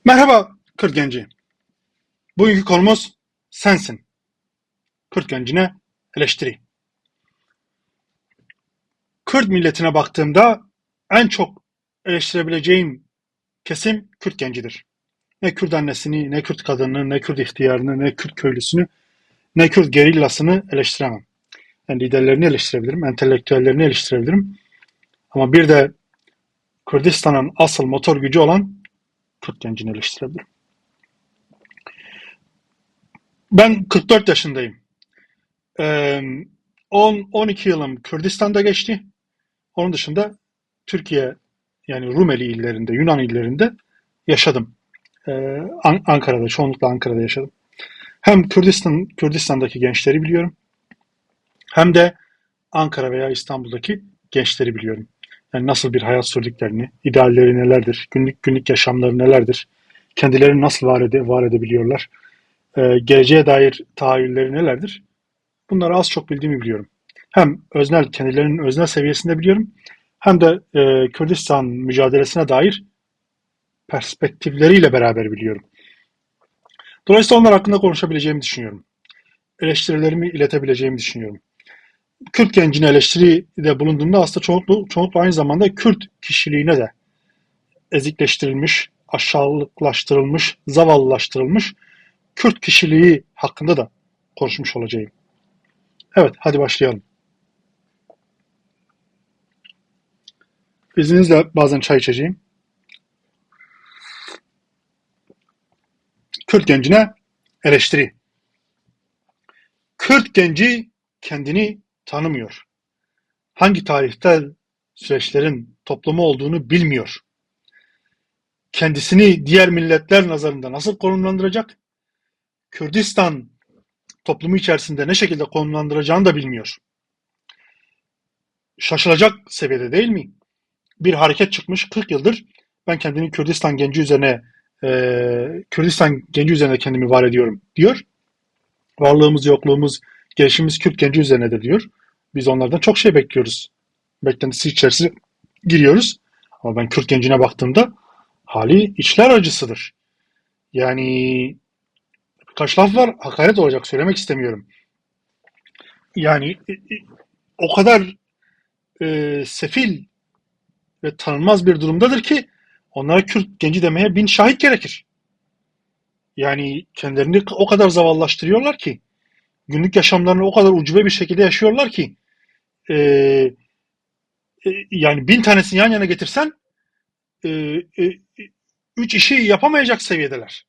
Merhaba Kürt genci. Bugünkü konumuz sensin. Kürt gencine eleştiri. Kürt milletine baktığımda en çok eleştirebileceğim kesim Kürt gencidir. Ne Kürt annesini, ne Kürt kadını, ne Kürt ihtiyarını, ne Kürt köylüsünü, ne Kürt gerillasını eleştiremem. Yani liderlerini eleştirebilirim, entelektüellerini eleştirebilirim. Ama bir de Kürdistan'ın asıl motor gücü olan Kürt gencini eleştirebilirim. Ben 44 yaşındayım. 10-12 yılım Kürdistan'da geçti. Onun dışında Türkiye yani Rumeli illerinde, Yunan illerinde yaşadım. Ankara'da, çoğunlukla Ankara'da yaşadım. Hem Kürdistan'daki gençleri biliyorum, hem de Ankara veya İstanbul'daki gençleri biliyorum. Yani nasıl bir hayat sürdüklerini, idealleri nelerdir, günlük yaşamları nelerdir, kendilerini nasıl var edebiliyorlar, geleceğe dair tahayyülleri nelerdir? Bunları az çok bildiğimi biliyorum. Hem kendilerinin öznel seviyesinde biliyorum, hem de Kürdistan mücadelesine dair perspektifleriyle beraber biliyorum. Dolayısıyla onlar hakkında konuşabileceğimi düşünüyorum. Eleştirilerimi iletebileceğimi düşünüyorum. Kürt gencine eleştiride bulunduğumda aslında çoğunlukla aynı zamanda Kürt kişiliğine de ezikleştirilmiş, aşağılıklaştırılmış, zavallılaştırılmış Kürt kişiliği hakkında da konuşmuş olacağım. Evet, hadi başlayalım. İzninizle bazen çay içeceğim. Kürt gencine eleştiri. Kürt genci kendini tanımıyor. Hangi tarihsel süreçlerin toplumu olduğunu bilmiyor. Kendisini diğer milletler nazarında nasıl konumlandıracak? Kürdistan toplumu içerisinde ne şekilde konumlandıracağını da bilmiyor. Şaşılacak seviyede değil mi? Bir hareket çıkmış 40 yıldır ben kendimi Kürdistan genci üzerine kendimi var ediyorum diyor. Varlığımız, yokluğumuz, gelişimimiz Kürt genci üzerinedir diyor. Biz onlardan çok şey bekliyoruz. Beklentisi içerisine giriyoruz. Ama ben Kürt gencine baktığımda hali içler acısıdır. Yani birkaç laf var, hakaret olacak, söylemek istemiyorum. Yani o kadar sefil ve tanınmaz bir durumdadır ki onlara Kürt genci demeye bin şahit gerekir. Yani kendilerini o kadar zavallaştırıyorlar ki, günlük yaşamlarını o kadar ucube bir şekilde yaşıyorlar ki, e, yani bin tanesini yan yana getirsen e, e, üç işi yapamayacak seviyedeler.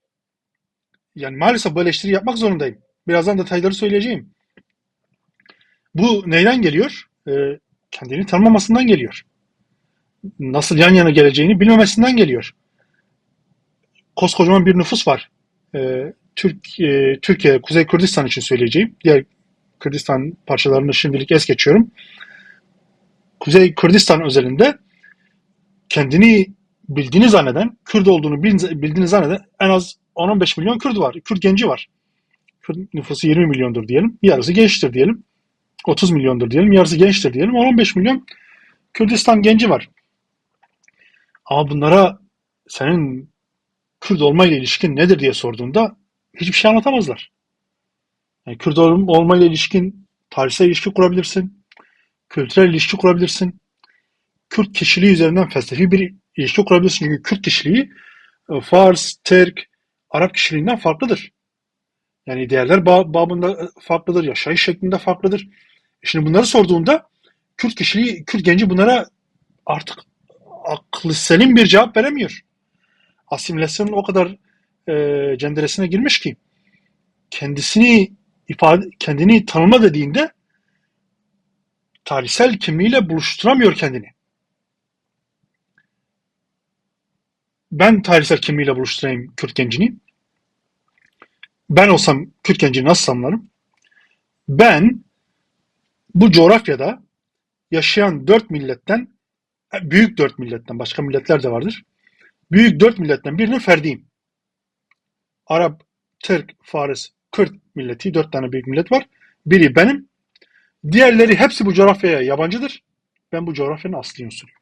Yani maalesef bu eleştiri yapmak zorundayım. Birazdan detayları söyleyeceğim. Bu neyden geliyor? Kendini tanımamasından geliyor. Nasıl yan yana geleceğini bilmemesinden geliyor. Koskocaman bir nüfus var. Türkiye, Kuzey Kürdistan için söyleyeceğim. Diğer Kürdistan parçalarını şimdilik es geçiyorum. Kuzey Kürdistan özelinde kendini bildiğini zanneden, Kürt olduğunu bildiğini zanneden en az 10-15 milyon Kürt var. Kürt genci var. Kürt nüfusu 20 milyondur diyelim. Yarısı gençtir diyelim. 30 milyondur diyelim. Yarısı gençtir diyelim. 10-15 milyon Kürdistan genci var. Ama bunlara senin Kürt olmayla ilişkin nedir diye sorduğunda hiçbir şey anlatamazlar. Yani Kürt olmayla ilişkin tarihsel ilişki kurabilirsin, kültürel ilişki kurabilirsin, Kürt kişiliği üzerinden felsefi bir ilişki kurabilirsin. Çünkü Kürt kişiliği Fars, Türk, Arap kişiliğinden farklıdır. Yani değerler babında farklıdır, yaşayış şeklinde farklıdır. Şimdi bunları sorduğunda Kürt genci bunlara artık aklı selim bir cevap veremiyor. Asimilasyonun o kadar cenderesine girmiş ki kendini tanıma dediğinde tarihsel kimliğiyle buluşturamıyor kendini. Ben tarihsel kimliğiyle buluşturayım Kürt gencini. Ben olsam Kürt gencini nasıl tanımlarım? Ben bu coğrafyada yaşayan büyük dört milletten, başka milletler de vardır. Büyük dört milletten birinin ferdiyim. Arap, Türk, Faris, Kürt milleti, dört tane büyük millet var. Biri benim. Diğerleri hepsi bu coğrafyaya yabancıdır. Ben bu coğrafyanın asli unsuruyum.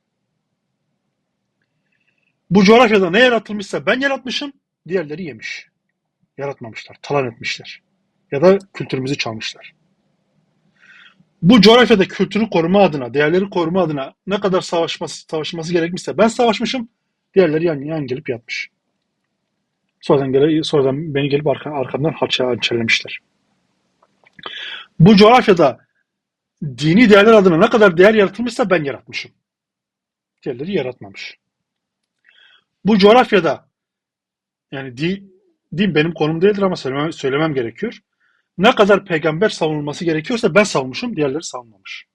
Bu coğrafyada ne yaratılmışsa ben yaratmışım, diğerleri yemiş. Yaratmamışlar, talan etmişler. Ya da kültürümüzü çalmışlar. Bu coğrafyada kültürü koruma adına, değerleri koruma adına ne kadar savaşması gerekmişse ben savaşmışım, diğerleri yan gelip yatmış. Sonradan beni gelip arkamdan hançerlemişler. Bu coğrafyada dini değerler adına ne kadar değer yaratılmışsa ben yaratmışım. Diğerleri yaratmamış. Bu coğrafyada yani din benim konum değildir ama söylemem gerekiyor. Ne kadar peygamber savunulması gerekiyorsa ben savunmuşum, diğerleri savunmamış.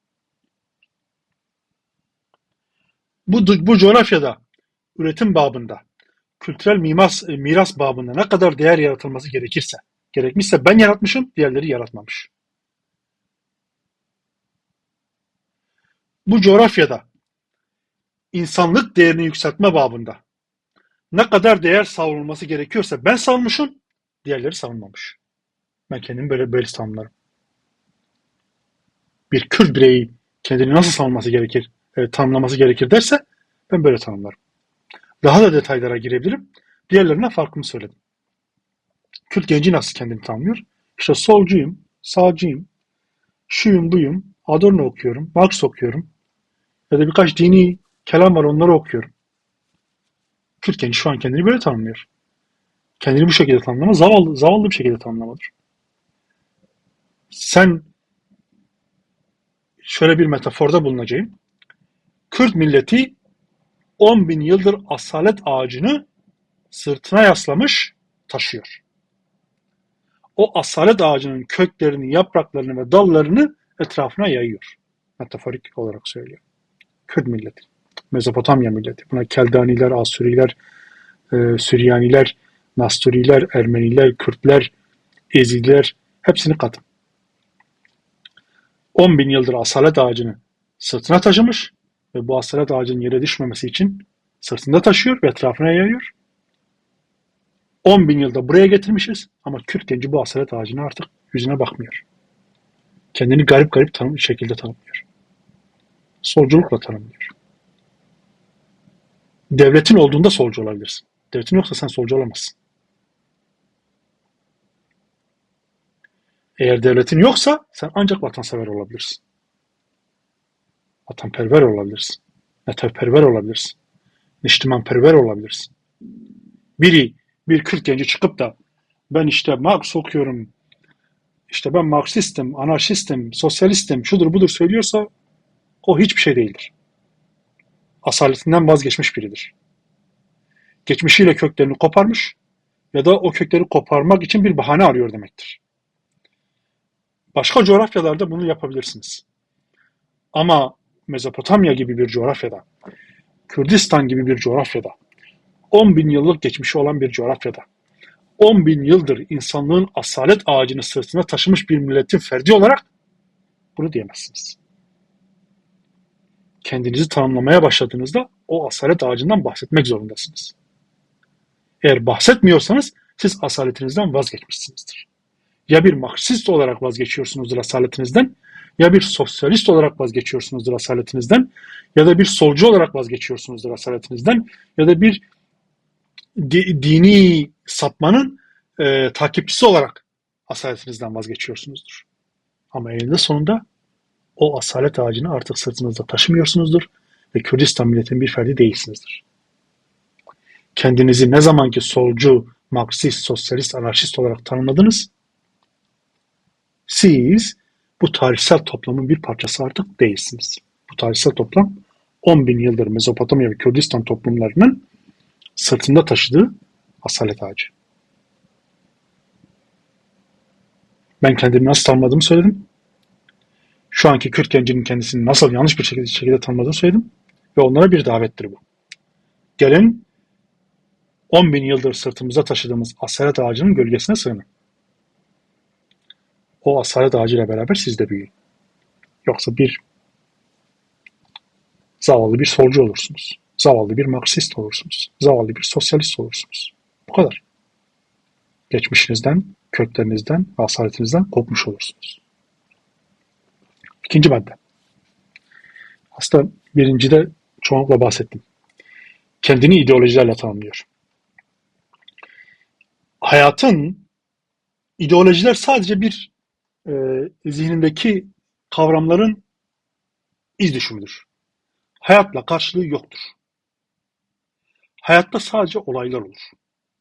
Bu coğrafyada üretim babında, kültürel miras babında ne kadar değer yaratılması gerekmişse ben yaratmışım, diğerleri yaratmamış. Bu coğrafyada insanlık değerini yükseltme babında ne kadar değer savunulması gerekiyorsa ben savunmuşum, diğerleri savunmamış. Ben kendimi böyle tanımlarım. Bir Kürt bireyi kendini nasıl tanımlaması gerekir derse ben böyle tanımlarım. Daha da detaylara girebilirim. Diğerlerine farkımı söyledim. Kürt genci nasıl kendini tanımlıyor? İşte solcuyum, sağcıyım, şuyum buyum, Adorno okuyorum, Marx okuyorum ya da birkaç dini kelam var onları okuyorum. Kürt genci şu an kendini böyle tanımlıyor. Kendini bu şekilde tanımlama zavallı bir şekilde tanımlamadır. Sen şöyle bir metaforda bulunacağım. Kürt milleti 10 bin yıldır asalet ağacını sırtına yaslamış taşıyor. O asalet ağacının köklerini, yapraklarını ve dallarını etrafına yayıyor. Metaforik olarak söylüyor. Kürt milleti, Mezopotamya milleti. Buna Keldaniler, Asuriler, Süryaniler, Nasturiler, Ermeniler, Kürtler, Ezidiler hepsini katın. 10 bin yıldır asalet ağacını sırtına taşımış ve bu asalet ağacının yere düşmemesi için sırtında taşıyor ve etrafına yayıyor. 10 bin yılda buraya getirmişiz ama Kürt genci bu asalet ağacına artık yüzüne bakmıyor. Kendini garip şekilde tanımlıyor. Solculukla tanımlıyor. Devletin olduğunda solcu olabilirsin. Devletin yoksa sen solcu olamazsın. Eğer devletin yoksa sen ancak vatansever olabilirsin. Vatanperver olabilirsin. Netvperver olabilirsin. Niştimanperver olabilirsin. Bir Kürt genci çıkıp da ben işte Marx okuyorum, işte ben Marksistim, anarşistim, sosyalistim, şudur budur söylüyorsa o hiçbir şey değildir. Asaletinden vazgeçmiş biridir. Geçmişiyle köklerini koparmış ya da o kökleri koparmak için bir bahane arıyor demektir. Başka coğrafyalarda bunu yapabilirsiniz. Ama Mezopotamya gibi bir coğrafyada, Kürdistan gibi bir coğrafyada, 10 bin yıllık geçmişi olan bir coğrafyada, 10 bin yıldır insanlığın asalet ağacını sırtına taşımış bir milletin ferdi olarak bunu diyemezsiniz. Kendinizi tanımlamaya başladığınızda o asalet ağacından bahsetmek zorundasınız. Eğer bahsetmiyorsanız siz asaletinizden vazgeçmişsinizdir. Ya bir Marksist olarak vazgeçiyorsunuzdur asaletinizden, ya bir sosyalist olarak vazgeçiyorsunuzdur asaletinizden, ya da bir solcu olarak vazgeçiyorsunuzdur asaletinizden, ya da bir dini sapmanın takipçisi olarak asaletinizden vazgeçiyorsunuzdur. Ama eninde sonunda o asalet ağacını artık sırtınızda taşımıyorsunuzdur ve Kürdistan milletinin bir ferdi değilsinizdir. Kendinizi ne zamanki solcu, Marksist, sosyalist, anarşist olarak tanımladınız, siz bu tarihsel toplamın bir parçası artık değilsiniz. Bu tarihsel toplam 10 bin yıldır Mezopotamya ve Kürdistan toplumlarının sırtında taşıdığı asalet ağacı. Ben kendimi nasıl tanımladığımı söyledim. Şu anki Kürt gencinin kendisini nasıl yanlış bir şekilde tanımladığını söyledim. Ve onlara bir davettir bu. Gelin 10 bin yıldır sırtımıza taşıdığımız asalet ağacının gölgesine sığının. O asalet ağacıyla beraber siz de büyüyün. Yoksa zavallı bir solcu olursunuz. Zavallı bir Marksist olursunuz. Zavallı bir sosyalist olursunuz. Bu kadar. Geçmişinizden, köklerinizden ve asaletinizden kopmuş olursunuz. İkinci madde. Aslında birincide çoğunlukla bahsettim. kendini ideolojilerle tanımlıyor. Hayatın ideolojiler sadece bir zihnindeki kavramların iz düşümüdür. Hayatla karşılığı yoktur. Hayatta sadece olaylar olur.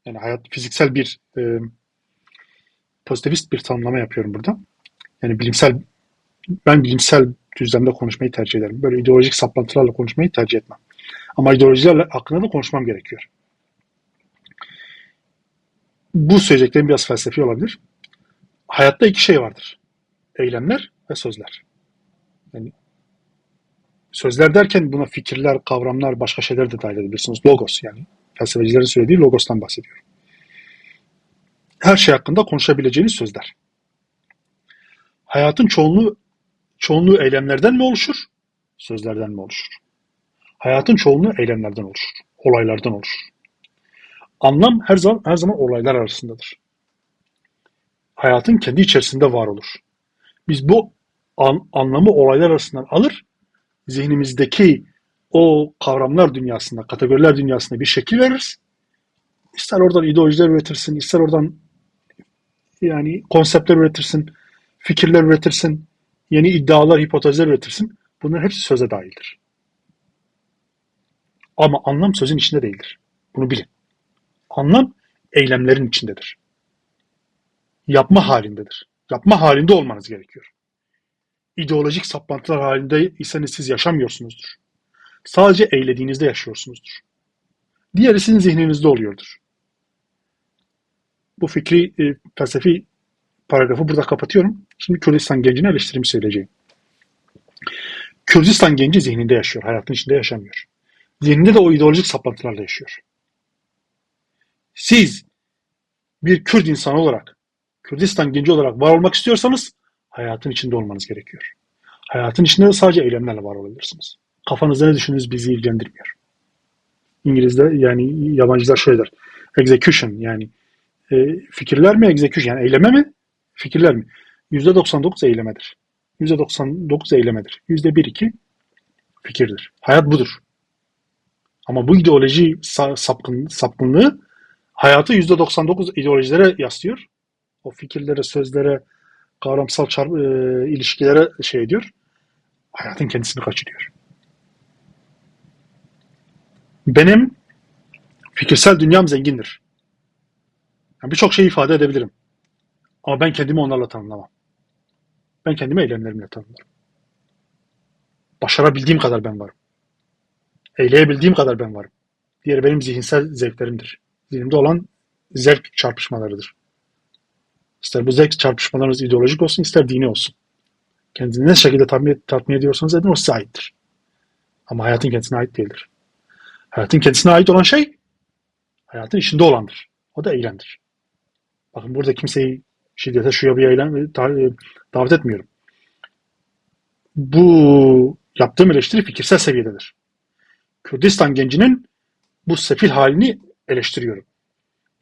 Yani hayat fiziksel bir pozitivist bir tanımlama yapıyorum burada. Yani ben bilimsel düzlemde konuşmayı tercih ederim. Böyle ideolojik saplantılarla konuşmayı tercih etmem. Ama ideolojilerle hakkında da konuşmam gerekiyor. Bu söyleyeceklerim biraz felsefi olabilir. Hayatta iki şey vardır. Eylemler ve sözler. Yani sözler derken buna fikirler, kavramlar, başka şeyler de dahil edebilirsiniz. Logos yani. Felsefecilerin söylediği logostan bahsediyorum. Her şey hakkında konuşabileceğiniz sözler. Hayatın çoğunluğu eylemlerden mi oluşur, sözlerden mi oluşur? Hayatın çoğunluğu eylemlerden oluşur, olaylardan oluşur. Anlam her zaman olaylar arasındadır. Hayatın kendi içerisinde var olur. Biz bu anlamı olaylar arasından alır, zihnimizdeki o kavramlar dünyasında, kategoriler dünyasında bir şekil veririz. İster oradan ideolojiler üretirsin, ister oradan yani konseptler üretirsin, fikirler üretirsin, yeni iddialar, hipotezler üretirsin. Bunların hepsi söze dahildir. Ama anlam sözün içinde değildir. Bunu bilin. Anlam eylemlerin içindedir. Yapma halindedir. Yapma halinde olmanız gerekiyor. İdeolojik saplantılar halindeyseniz siz yaşamıyorsunuzdur. Sadece eylediğinizde yaşıyorsunuzdur. Diğeri sizin zihninizde oluyordur. Bu fikri, felsefi paragrafı burada kapatıyorum. Şimdi Kürdistan gencine eleştirimi söyleyeceğim. Kürdistan genci zihninde yaşıyor, hayatın içinde yaşamıyor. Zihninde de o ideolojik saplantılarla yaşıyor. Siz bir Kürt insanı olarak, Kürdistan genci olarak var olmak istiyorsanız hayatın içinde olmanız gerekiyor. Hayatın içinde de sadece eylemlerle var olabilirsiniz. Kafanızda ne düşündüğünüz bizi ilgilendirmiyor. İngilizce yani yabancılar şöyle der. Execution yani fikirler mi execution yani eyleme mi fikirler mi? %99 eylemedir. %99 eylemedir. %1-2 fikirdir. Hayat budur. Ama bu ideoloji sapkınlığı hayatı %99 ideolojilere yaslıyor. O fikirlere, sözlere, kavramsal ilişkilere şey ediyor. Hayatın kendisini kaçırıyor. Benim fikirsel dünyam zengindir. Yani birçok şey ifade edebilirim. Ama ben kendimi onlarla tanımlamam. Ben kendimi eylemlerimle tanımlarım. Başarabildiğim kadar ben varım. Eyleyebildiğim kadar ben varım. Diğeri benim zihinsel zevklerimdir. Zihnimde olan zevk çarpışmalarıdır. İster bu zevk çarpışmalarınız ideolojik olsun, ister dini olsun. Kendinizi ne şekilde tatmin ediyorsanız edin o size aittir. Ama hayatın kendisine ait değildir. Hayatın kendisine ait olan şey hayatın içinde olandır. O da eylemdir. Bakın burada kimseyi şiddete şuya bir davet etmiyorum. Bu yaptığım eleştiri fikirsel seviyededir. Kürdistan gencinin bu sefil halini eleştiriyorum.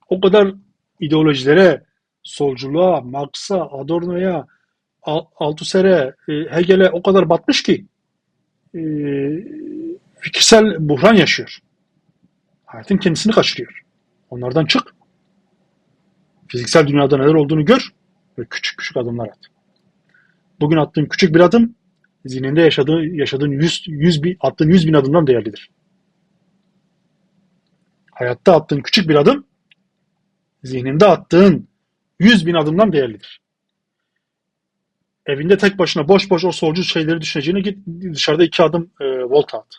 O kadar ideolojilere, solculuğa, Marx'a, Adorno'ya, Althusser'e, Hegel'e o kadar batmış ki fikirsel buhran yaşıyor. Hayatın kendisini kaçırıyor. Onlardan çık. Fiziksel dünyada neler olduğunu gör ve küçük küçük adımlar at. Bugün attığın küçük bir adım zihninde yaşadığın attığın 100 bin adımdan değerlidir. Hayatta attığın küçük bir adım zihninde attığın 100 bin adımdan değerlidir. Evinde tek başına boş boş o solcu şeyleri düşüneceğine git dışarıda 2 adım volta at.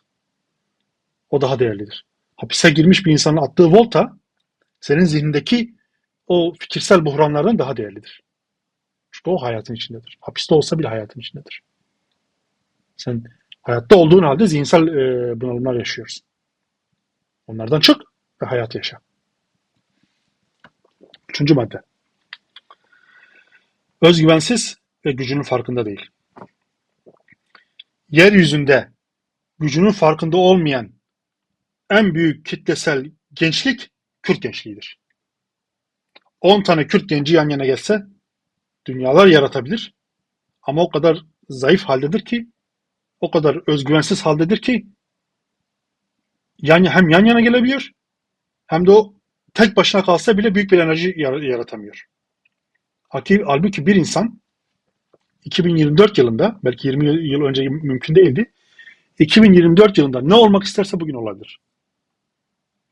O daha değerlidir. Hapise girmiş bir insanın attığı volta senin zihnindeki o fikirsel buhranlardan daha değerlidir. Çünkü o hayatın içindedir. Hapiste olsa bile hayatın içindedir. Sen hayatta olduğun halde zihinsel bunalımlar yaşıyorsun. Onlardan çık ve hayatı yaşa. 3. madde. Özgüvensiz ve gücünün farkında değil. Yeryüzünde gücünün farkında olmayan en büyük kitlesel gençlik Kürt gençliğidir. 10 tane Kürt genci yan yana gelse dünyalar yaratabilir ama o kadar zayıf haldedir ki, o kadar özgüvensiz haldedir ki hem yan yana gelebiliyor hem de o tek başına kalsa bile büyük bir enerji yaratamıyor. Halbuki bir insan 2024 yılında, belki 20 yıl önce mümkün değildi, 2024 yılında ne olmak isterse bugün olabilir.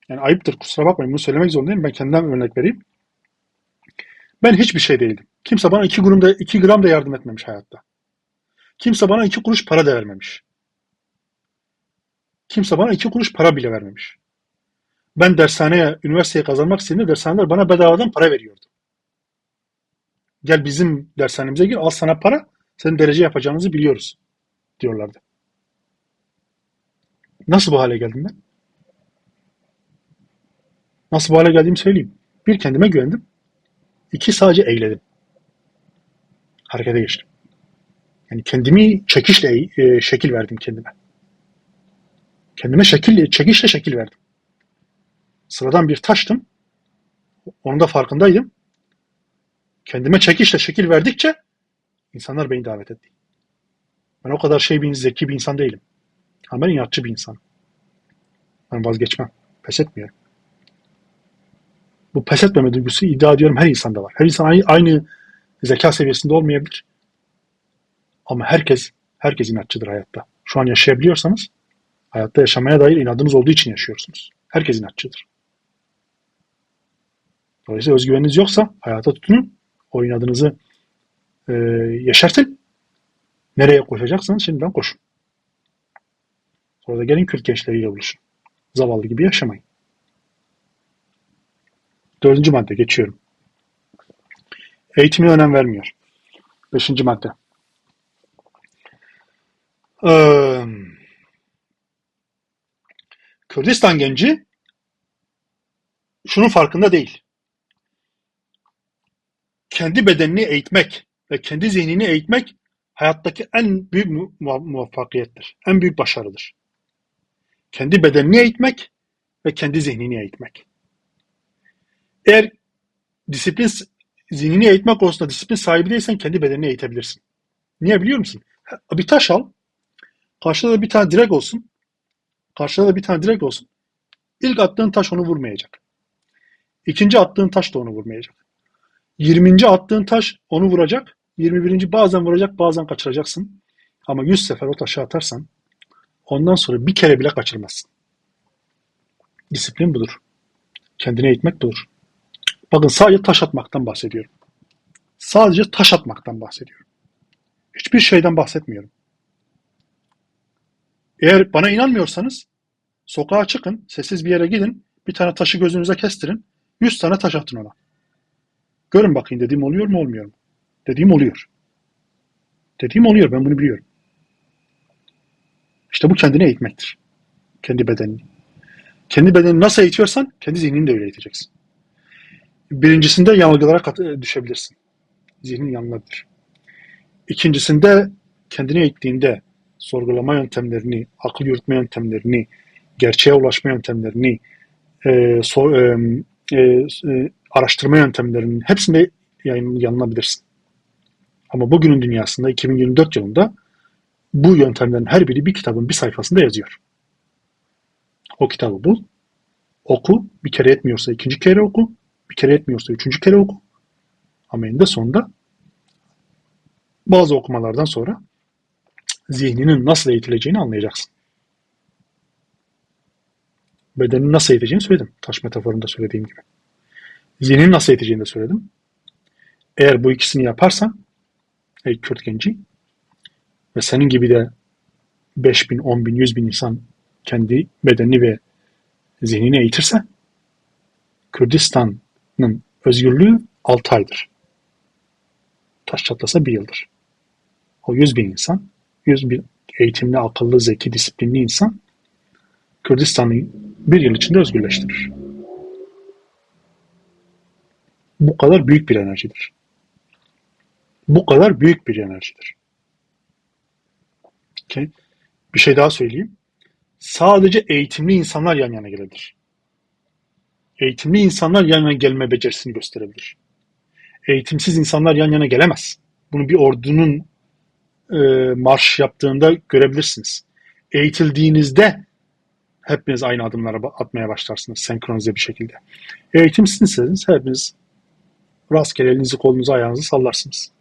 Yani ayıptır, kusura bakmayın, bunu söylemek zorundayım. Ben kendimden örnek vereyim. Ben hiçbir şey değildim. Kimse bana 2 gram da yardım etmemiş hayatta. Kimse bana 2 kuruş para da vermemiş. Kimse bana 2 kuruş para bile vermemiş. Ben üniversiteye kazanmak istediğimde dershaneler bana bedavadan para veriyordu. Gel bizim dershanemize gir, al sana para, senin derece yapacağınızı biliyoruz diyorlardı. Nasıl bu hale geldim ben? Nasıl bu hale geldiğimi söyleyeyim. Bir, kendime güvendim. İki, sadece eğledim. Harekete geçtim. Yani kendimi çekişle şekil verdim kendime. Kendime çekişle şekil verdim. Sıradan bir taştım. Onun da farkındaydım. Kendime çekişle şekil verdikçe insanlar beni davet etti. Ben o kadar zeki bir insan değilim. Ama ben inatçı bir insanım. Ben vazgeçmem. Pes etmiyorum. Bu pes etmeme duygusu, iddia ediyorum, her insanda var. Her insan aynı zeka seviyesinde olmayabilir. Ama herkes inatçıdır hayatta. Şu an yaşayabiliyorsanız hayatta yaşamaya dair inadınız olduğu için yaşıyorsunuz. Herkes inatçıdır. Dolayısıyla özgüveniniz yoksa hayata tutunun. O inadınızı yaşartın. Nereye koşacaksanız şimdiden koşun. Sonra da gelin Kürt gençleriyle buluşun. Zavallı gibi yaşamayın. 4. madde geçiyorum. Eğitimine önem vermiyor. 5. madde. Kürdistan genci şunun farkında değil. Kendi bedenini eğitmek ve kendi zihnini eğitmek hayattaki en büyük muvaffakiyettir. En büyük başarıdır. Kendi bedenini eğitmek ve kendi zihnini eğitmek. Eğer zihnini eğitmek konusunda disiplin sahibi değilsen kendi bedenini eğitebilirsin. Niye biliyor musun? Bir taş al. Karşıda da bir tane direk olsun. İlk attığın taş onu vurmayacak. İkinci attığın taş da onu vurmayacak. 20. attığın taş onu vuracak. 21. bazen vuracak, bazen kaçıracaksın. Ama 100 sefer o taşı atarsan ondan sonra bir kere bile kaçırmazsın. Disiplin budur. Kendini eğitmek budur. Bakın, sadece taş atmaktan bahsediyorum. Sadece taş atmaktan bahsediyorum. Hiçbir şeyden bahsetmiyorum. Eğer bana inanmıyorsanız sokağa çıkın, sessiz bir yere gidin, bir tane taşı gözünüze kestirin, 100 tane taş atın ona. Görün bakayım, dediğim oluyor mu olmuyor mu? Dediğim oluyor. Dediğim oluyor, ben bunu biliyorum. İşte bu kendini eğitmektir. Kendi bedenini. Kendi bedenini nasıl eğitiyorsan kendi zihnini de öyle eğiteceksin. Birincisinde yanılgılara düşebilirsin. Zihnin yanılabilir. İkincisinde kendini eğittiğinde sorgulama yöntemlerini, akıl yürütme yöntemlerini, gerçeğe ulaşma yöntemlerini, araştırma yöntemlerinin hepsinde yanılabilirsin. Ama bugünün dünyasında 2024 yılında bu yöntemlerin her biri bir kitabın bir sayfasında yazıyor. O kitabı bul, oku, bir kere yetmiyorsa ikinci kere oku, bir kere yetmiyorsa üçüncü kere oku. Ama eninde sonunda bazı okumalardan sonra zihninin nasıl eğitileceğini anlayacaksın. Bedenini nasıl eğiteceğini söyledim. Taş metaforunda söylediğim gibi. Zihnini nasıl eğiteceğini de söyledim. Eğer bu ikisini yaparsan, ey Kürt genci, ve senin gibi de 5.000, 10.000, 100.000 insan kendi bedenini ve zihnini eğitirse, Kürdistan'ın özgürlüğü 6 aydır. Taş çatlasa 1 yıldır. O 100.000 insan, 100.000 eğitimli, akıllı, zeki, disiplinli insan Kürdistan'ı 1 yıl içinde özgürleştirir. Bu kadar büyük bir enerjidir. Bu kadar büyük bir enerjidir. Bir şey daha söyleyeyim. Sadece eğitimli insanlar yan yana gelebilir. Eğitimli insanlar yan yana gelme becerisini gösterebilir. Eğitimsiz insanlar yan yana gelemez. Bunu bir ordunun marş yaptığında görebilirsiniz. Eğitildiğinizde hepiniz aynı adımlara atmaya başlarsınız senkronize bir şekilde. Eğitim sizseniz hepiniz rastgele elinizi kolunuzu ayağınızı sallarsınız.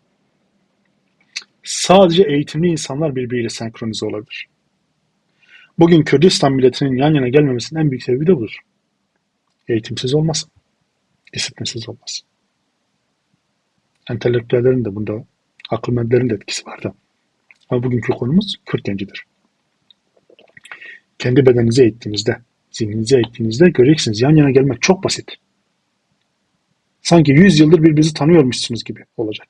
Sadece eğitimli insanlar birbiriyle senkronize olabilir. Bugün Kürdistan milletinin yan yana gelmemesinin en büyük sebebi de budur. Eğitimsiz olmasın, disiplinsiz olmasın. Entelektüellerin de bunda, akılmedilerin de etkisi vardı. Ama bugünkü konumuz Kürt gencidir. Kendi bedeninize eğittiğinizde, zihninize eğittiğinizde göreceksiniz yan yana gelmek çok basit. Sanki 100 yıldır birbirinizi tanıyormuşsunuz gibi olacak.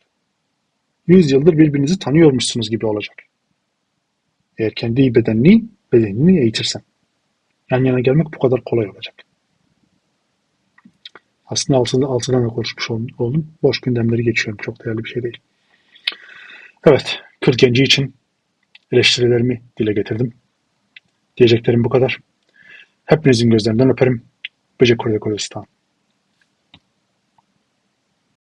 100 yıldır birbirinizi tanıyormuşsunuz gibi olacak. Eğer kendi bedenini eğitirsen. Yan yana gelmek bu kadar kolay olacak. Aslında altıdan da konuşmuş oldum. Boş gündemleri geçiyorum. Çok değerli bir şey değil. Evet, Kürt genci için eleştirilerimi dile getirdim. Diyeceklerim bu kadar. Hepinizin gözlerinden öperim. Böcek Kurdistan.